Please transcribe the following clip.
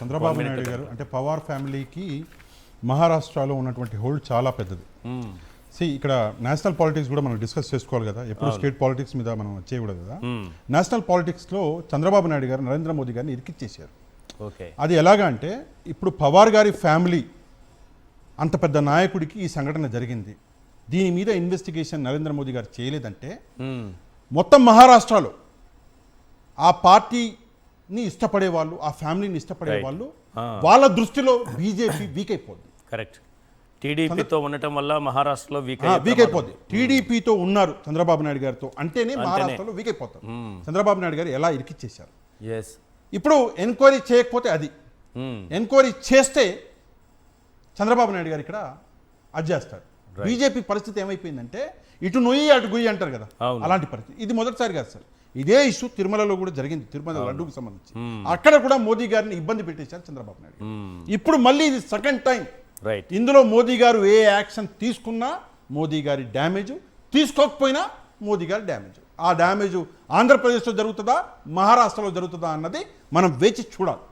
చంద్రబాబు నాయుడు గారు అంటే పవార్ ఫ్యామిలీకి మహారాష్ట్రలో ఉన్నటువంటి హోల్డ్ చాలా పెద్దది. ఇక్కడ నేషనల్ పాలిటిక్స్ కూడా మనం డిస్కస్ చేసుకోవాలి కదా, ఎప్పుడు స్టేట్ పాలిటిక్స్ మీద మనం చేయకూడదు కదా. నేషనల్ పాలిటిక్స్లో చంద్రబాబు నాయుడు గారు నరేంద్ర మోదీ గారిని ఇరికిచ్చేశారు. అది ఎలాగా అంటే, ఇప్పుడు పవార్ గారి ఫ్యామిలీ అంత పెద్ద నాయకుడికి ఈ సంఘటన జరిగింది, దీని మీద ఇన్వెస్టిగేషన్ నరేంద్ర మోదీ గారు చేయలేదంటే మొత్తం మహారాష్ట్రలో ఆ పార్టీని ఇష్టపడే వాళ్ళు, ఆ ఫ్యామిలీని ఇష్టపడే వాళ్ళు, వాళ్ళ దృష్టిలో బీజేపీ వీక్ అయిపోద్ది. కరెక్ట్. టీడీపీతో ఉండటం వల్ల మహారాష్ట్రలో వీక్ అయిపోద్ది. టీడీపీతో ఉన్నారు చంద్రబాబు నాయుడు గారితో అంటేనే మహారాష్ట్రలో వీక్ అయిపోతారు. చంద్రబాబు నాయుడు గారు ఎలా ఇరికిచ్చేశారు. ఇప్పుడు ఎంక్వైరీ చేయకపోతే అది, ఎంక్వైరీ చేస్తే చంద్రబాబు నాయుడు గారు ఇక్కడ అది చేస్తారు. బీజేపీ పరిస్థితి ఏమైపోయిందంటే ఇటు నొయ్యి అటు గుయ్యి అంటారు కదా, అలాంటి పరిస్థితి. ఇది మొదటిసారి కాదు సార్, ఇదే ఇష్యూ తిరుమలలో కూడా జరిగింది, తిరుమల లడ్డూకు సంబంధించి. అక్కడ కూడా మోదీ గారిని ఇబ్బంది పెట్టేశారు చంద్రబాబు నాయుడు. ఇప్పుడు మళ్ళీ ఇది సెకండ్ టైం. ఇందులో మోదీ గారు ఏ యాక్షన్ తీసుకున్నా మోదీ గారి డ్యామేజ్, తీసుకోకపోయినా మోదీ గారి డ్యామేజ్. ఆ డ్యామేజ్ ఆంధ్రప్రదేశ్లో జరుగుతుందా, మహారాష్ట్రలో జరుగుతుందా అన్నది మనం వేచి చూడాలి.